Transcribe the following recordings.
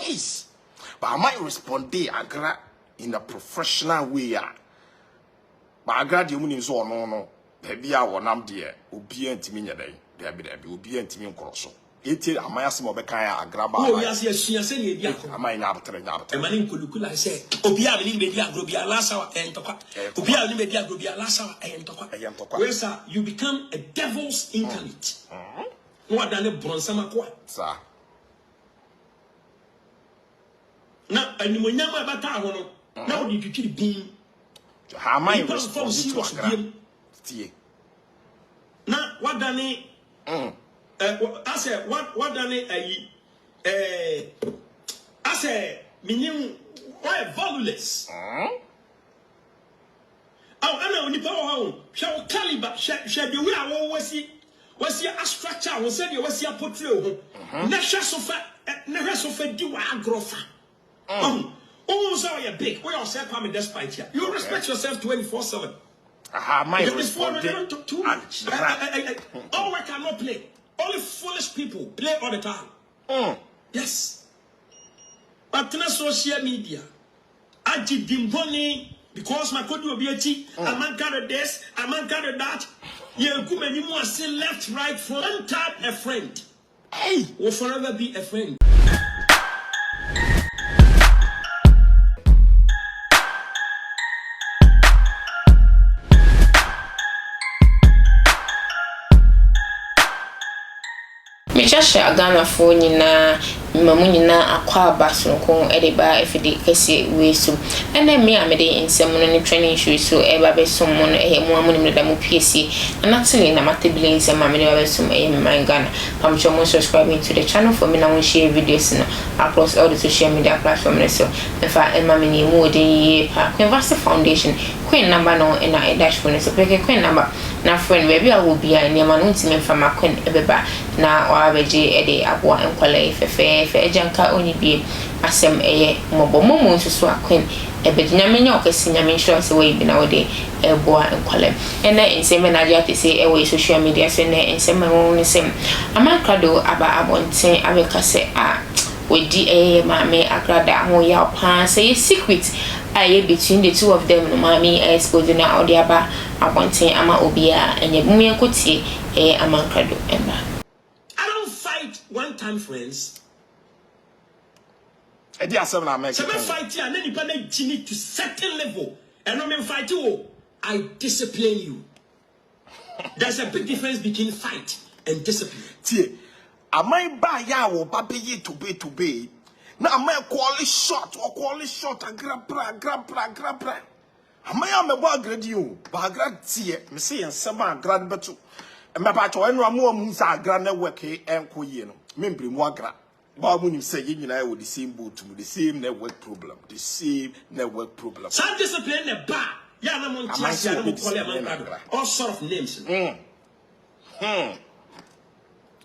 Yes. But I might respond there, Agra, in a professional way. But Agra, the woman is all no. Baby, I want them there. Ubi and Timmy, there be Ubi and Timmy Crosso. It is a Maya Smobekaya, Agraba. Oh, yes, she has said, I might not tell you. A man in Kulukula said, Obia Media Grubia Lassa and Toka. Obia Media Grubia Lassa and Toka. Where, sir, you become a devil's incarnate. What than a Bronsama Qua, sir. Now, and when you're about now you keep being. How am I responsible to Agra? Now, what done it? I said, what done it? I said, meaning, why valueless? Oh, I know, Nipo home. Shall caliber, shall be where I always see. Was your structure? Was said you was your portrait? Nasha sofa, never sofa, do agrofa. Oh, so you're big. We all say, come despite you. You respect yourself 24/7. My response. Too much. Oh, I cannot play. Only foolish people play all the time. Yes. But in social media, I did dimboni because my code will be a T. Amankrado this, Amankrado that. You come and you must say left, right, front, tap a friend. Hey, will forever be a friend. Mechashe Ghana for nyina mamu nyina akwa abasonko edeba efidi kese wesu ene me amede nsem no ne training show so eba besom no ehemu amunim da mu PSC anatili na matebili nsem amede ba besom my Ghana pamcho subscribing to the channel for me na share videos no across all the social media platforms so efa emamini mu odin pa Queenvast Foundation Queen number no na dashboard so peke Queen number na friend baby I will be a niema no ntime fama Queen ebeba na wabeje ede aboa enkwala ifefe ejanka oni bi asem eye mobomomo nsusu Queen ebednyame nya okesi nyame insurance we bi na wode eboa enkwala ena enseme na dia tese ewe social media so na enseme mo nsem Amankrado aba abonten abekase a wedi eye mame Agradaa ho ya pa say secret aye between the two of them no mame expose na odiaba abonten ama obia enye bumye kotie Amankrado emba. One time friends. I did have 7 American. 7 fight here and then you can need to certain level. And I mean fight you. I discipline you. There's a big difference between fight and discipline. Tie, am I buy ya or baby to be? Now am I quality shot and grab. Am I am a grade you? Bagrad tie, me say and some grad betu. And my patch or any more moons are grand network and coyeno. Membri Mwagra. Babunim say you and I with the same boat, the same network problem. Some discipline the bar. All sort of names. I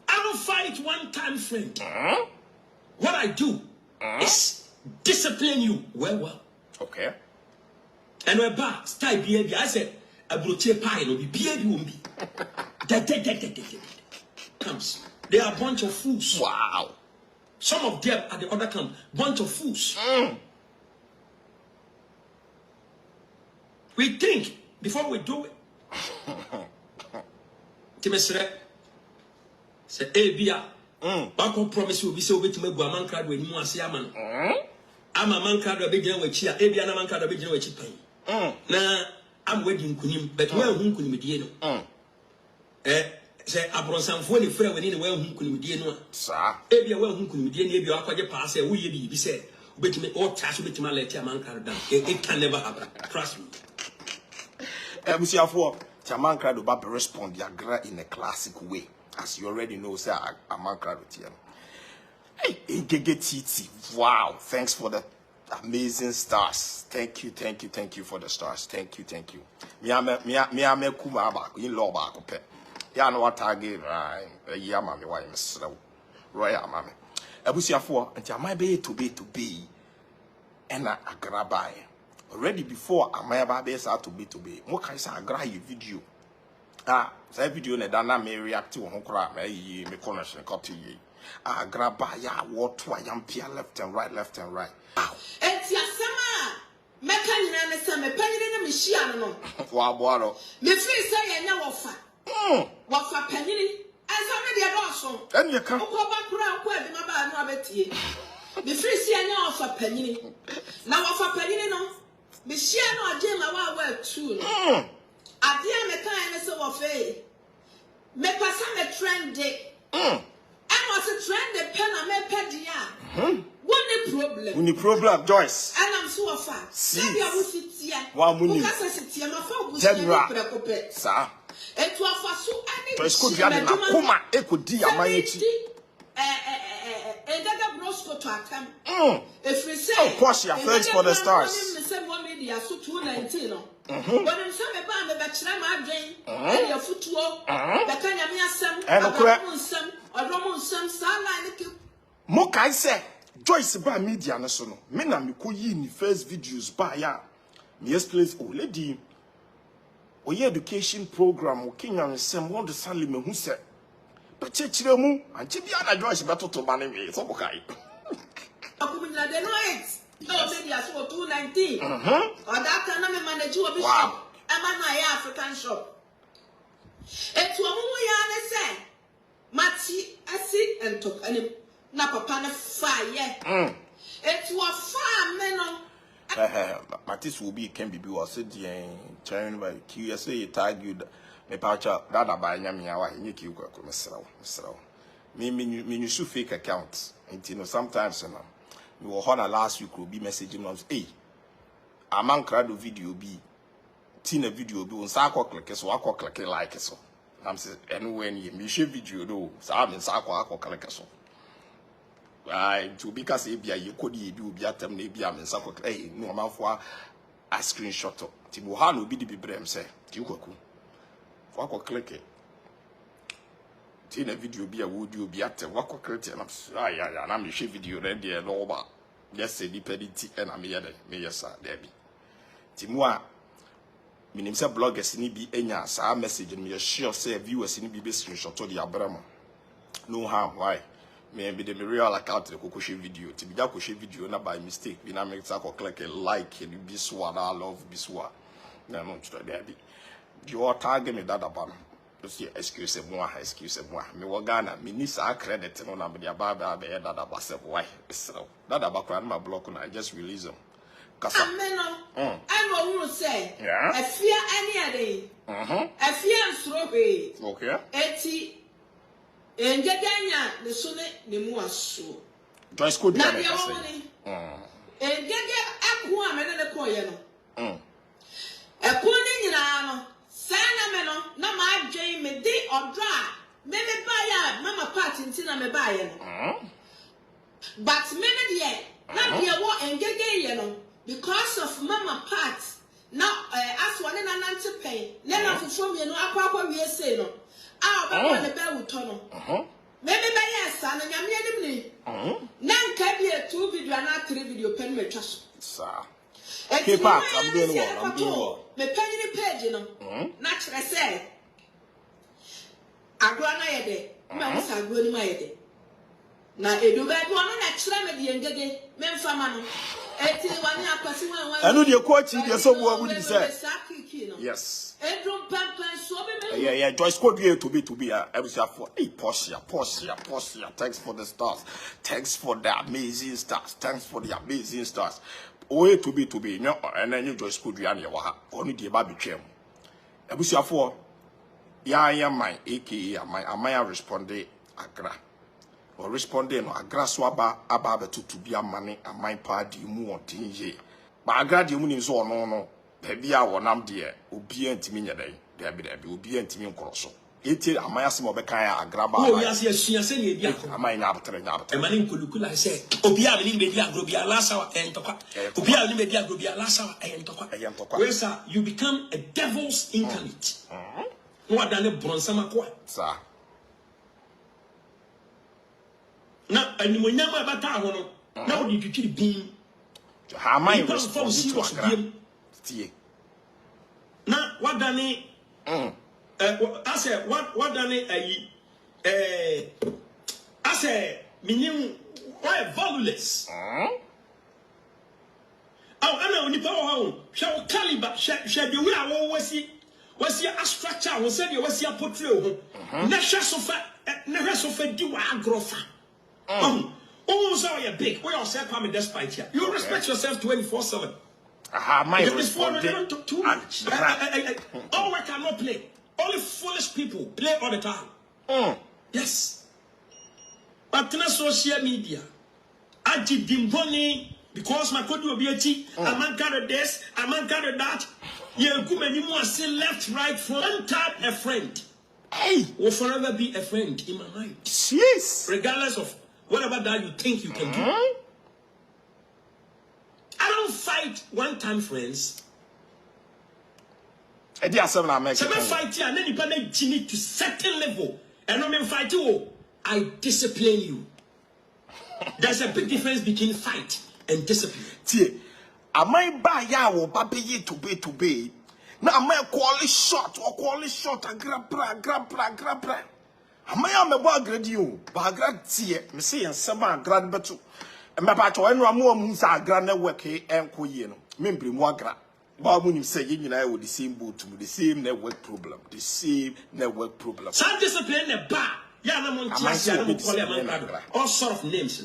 don't fight one time friend. What I do is discipline you well. Okay. And we're back. Style behavior. I said, I will take pie no be behavior won't be. Comes. They are a bunch of fools. Wow. Some of them at the other camp, bunch of fools. We think before we do it. Timesre say Abia. Bako promise you be so wait to make Amankrado when you want to see Aman. I'm Amankrado be doing with Chia. Abia na Amankrado be doing with Chipan. Na I'm waiting kunim, but where whom kunim dieno. Say Abronsan for the friend when anywhere whom kunim dieno. Sir. Abia well whom kunim dieno. Abia akwaje pass say we be said. Wait me all task with my let Amankrado down. It can never happen. Trust me. Musiafo, Amankrado ba respond Agra in a classic way, as you already know. Say Amankrado tiam. Hey, Titi. Wow, thanks for the amazing stars. Thank you for the stars. Thank you. Me ame kuma ba in law ba ko pe. Ya no watage right. Ya mama why mesrew. Royal mama. Abusiafo, nti amai be and Agradaa. Already before Amaya be start to be. Mo kan say Agra you video. Say video na dana me react to ho kra me connection cut to ye. Agraba ya what to yampia left and right. Wow. Eti asema meka nyina ne se me panyine ne me hia no. Wa boaro. Me free say ye nya wofa. Wofa panyine. Esa me de do so. Enya ka. Okoba kura akwa bi ma ba no abetie. Me free say ye nya wofa panyine. Na wofa panyine no. Me hia no ade ma wa tu no. Ade me kan ne se wofa e. Me pasa me trendy. I was a trend the pen and me pedia. What the problem? Any problem, Joyce? And I'm so far. See, I will sit here. One money. Sit here, my phone was sir. It was for so any. But it's good. You have a coma. It could be a mighty. And that brosco to attempt. If we say, of course, you are first for the stars. Media so 219. But I'm some about the bachelor, my drain, and your footwalk, the Kanyamia Sam, and some Sala. Moka I say, Joyce by media national. Men and me could in the first videos by ya. Me explains, oh, lady. Or your education program, or King and Sam, one the Salima who said, but Chechiremu, and Chibiana Joyce battle to Banning, so okay. No, maybe I saw 219. Or that time I'm a manager of a shop. I'm at my African shop. And to a woman, say, Matty, I sit and talk and Napapana fire. And to a farm, men. Mattis will be can be or said, turn by QSA, tag you, me pouch up, that by Yamia, you keep Mr. Me, should fake accounts. And you know, sometimes, we were on last week will be messaging us, hey, Amankrado video be tina video be on Sako click so I click like so. I'm saying and when you share video do so I'm in Sako click so. To because you could do be at them maybe I'm in Sako hey no man for a screenshot Tibuhan will be the brem say you could click it. Tina video be a would you be at the walk click and I'm share video ready and over. Just say dependent and I'm here, yes, Debbie. Timwa, meaning some bloggers in be any answer message and me sure say viewers in be screenshot to the Abraham. No harm, why? Maybe the real account the Kokoshi video, to be Kokoshi video, not by mistake. We now make Sako click a like and be swat. I love Biswa. No, no, Debbie. You are targeting me that about. Excuse me. Me wagana, me nisa credit no na me dia baba be that about self why. So that about my block I just release them. Kasa. Ameno. I will say. Yeah. I fear any day. I fear strobe. Okay. Eti engedanya ne sone ne mu aso. Joyce could na dia woni. Engede akwo amene ne koye no. Ekwo ni nyina no. Sana me no na ma adwen me di odra me buy ya mama party ntina me buy no but me ne de na de wo engege ye no because of mama part na as one na nante pen le na fofo me no akwa wie sei no a ba ne ba wuto no me buy ya sa na nyame anim ni na nka bi 2 video na 3 video pen me twa so keep up, I'm doing well. Me penny page no. Na chere say. Agro na yede. Ma musa agro ni ma yede. Na edu ba do no na chere me de ngege me mfa ma no. Eti wani akwasi wan. Anu de coach de so bo abu di say. Yes. Edrum pampan so be me. Yeah, Joyce could be to be for hey Portia. Thanks for the stars. Thanks for the amazing stars. Thanks for the amazing stars. Oye to be no and then you just could ya wa only the baby chem. Ebusia for ya my aka my responde agra. Or responding no agra swaba aba to be a money and my party mu on tinje. But agra di mu ni so no bia wonam de obi antimi nya dai da bi obi antimi nkoroso. Eti amaya se mo be kan ya agraba. Oh yes asua se ne bia ko. Amaya nya abetre. E mani nkulukula se obi a ni be dia agrobia lasawa entokwa. Obi a ni be dia agrobia lasawa entokwa. Where sir you become a devil's incarnate. No adane bronsama kwa. Sir. Na animonyam abata ho no. Na odi twitwiri bin. How am I responsible to agra? Tie. Na wadane I said, what done it? I say meaning why valueless. Oh, I know nipa ho shall caliber shall be we are was a structure was said you was a portrait nasha sofa never sofa di wa agrofa so you big we all say come despite here you respect yourself 24/7 my response too much oh I cannot play only foolish people play all the time yes but na social media aji dimboni because my code will be a T, Amankrado this, Amankrado that. You come and you must say left, right, front, tap a friend. Hey, will forever be a friend in my mind. Yes. Regardless of whatever that you think you can do. I don't fight one-time friends. I fight here and then you need to certain level. And I mean fight you. I discipline you. There's a big difference between fight and discipline. Tie, am I buy ya wo baby to be? Now am I quality shot or quality shot and grab. Am I am a bag grade you, bagrad tie, me say and sama grad betu. And my part when Ramo Musa grand network and Koyeno, membri moagra. Babu say you I with the same boat to the same network problem. The same network problem. Some discipline a bar. All sort of names.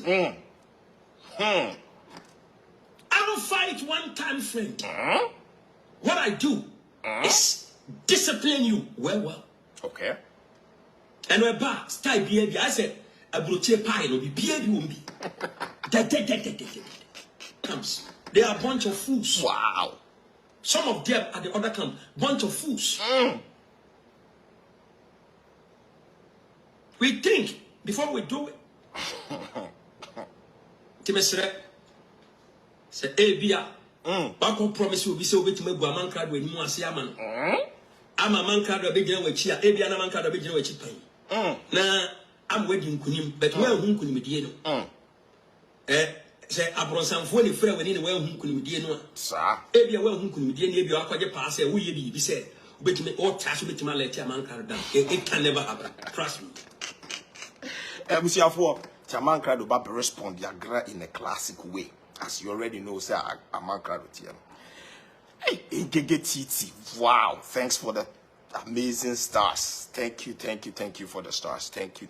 I don't fight one-time friend. What I do is discipline you well. Okay. And we're back. Style behavior. I said, I brought you a pie. No be behavior won't be. Comes. They are a bunch of fools. Wow. Some of them at the other camp, bunch of fools. We think before we do it. Timesre say ebia back on promise will be so wait me Amankrado when you ase ama no Amankrado be gina wachi a ebia na Amankrado be gina wachi pan na am wedding kunim but we hu kunim die no say abronsanfo ni frɛ wani ne we hu kunim die no sa ebia we hu kunim die ne ebia akwaje pa say wo ye bi say obetime all task obetime let Amankrado down it can never happen trust me. Amankrado ba respond Agradaa in a classic way, as you already know. Say Amankrado tiano. Hey, thêy. Wow, thanks for the amazing stars. Thank you for the stars. Thank you.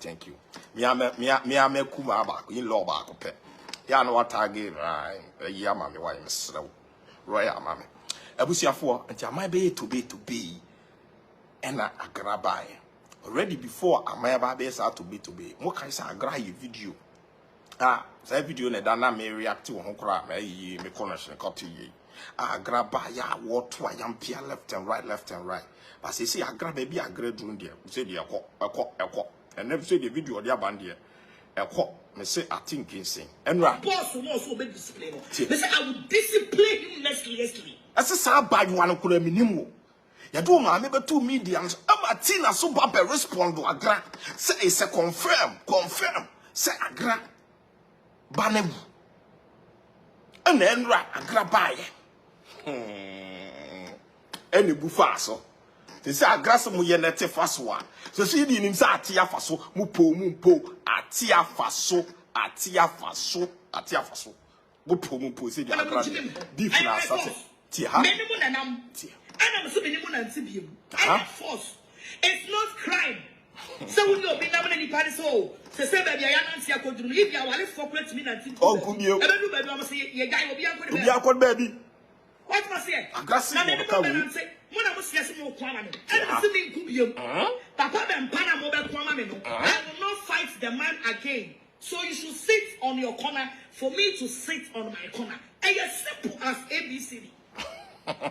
Me ame kuma ba in law ba ko pe. Ya no target right. Ya ma me why me srew. Royal mama. Abusiafo, nti amai be to be. Ena Agradaa. Already before Amaya base out to be. Mo kan say Agradaa video. Say video na dana me react to ho kra me connection cut ye. Agradaa ya what to am pia left and right. But say Agradaa baby Agradaa doing there. Say the ekọ. And never say the video the band there. Ekọ me say I think insane. Enra. Boss will also be disciplined. Me say I will discipline him mercilessly. Asa sa bad one ko la minimum. Ya do ma me be two mediums. Amatina so ba respond to Agradaa. Say it's a confirm. Say Agradaa banebu. And enra Agradaa baye. Eni bu faso. They say Agradaa mo ye nete faso a. So see di nim say atia faso mu po atia faso. Mu po say di Agradaa. Beef na asate. Ti ha. And I'm so many and force. It's not crime. So we know be na many parties so. Say baby I am anti akodru. If you are for plate me na tin. Oh kumio. E be do baby am say ye guy obi akod baby. Obi akod baby. What must say? Aggressive mo ka wi. Mo na mo say mo kwa ma me. And so me nkumio. Papa be mpana mo be kwa ma me no. I will not fight the man again. So you should sit on your corner for me to sit on my corner. And as simple as ABCD.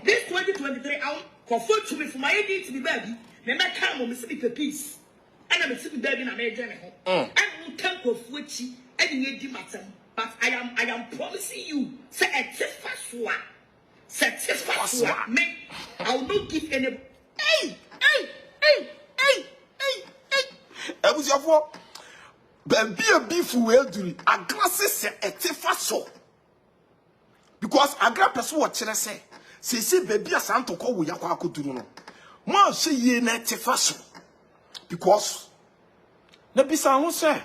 This 2023, I'll confirm to me for my ID to be baby. Then I come on, Mississippi for peace. And I'm sitting baby in a major home. And will come for Fuchi and you matter. But I am promising you, say a satisfaction. I will not give any. Hey. I was your for baby a beef well do Agradaa say a tifaso. Because Agradaa person what should I say? Say baby a santo ko wo yakwa akoduru no mo say ye na tifaso because na bisa ho say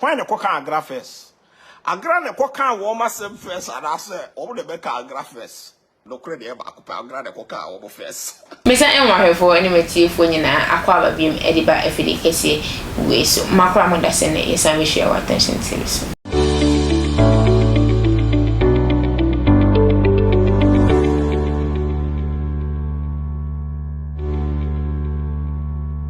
Why na koka Agra first? Agra na koka wo ma sem first and I say obo de beka Agra first. No credit e ba ko Agra na koka obo first. Mesa enwa hwefo ene metiefo nyina akwa babiem ediba afidi kese we so makra mo da se ne yesa we share attention to this.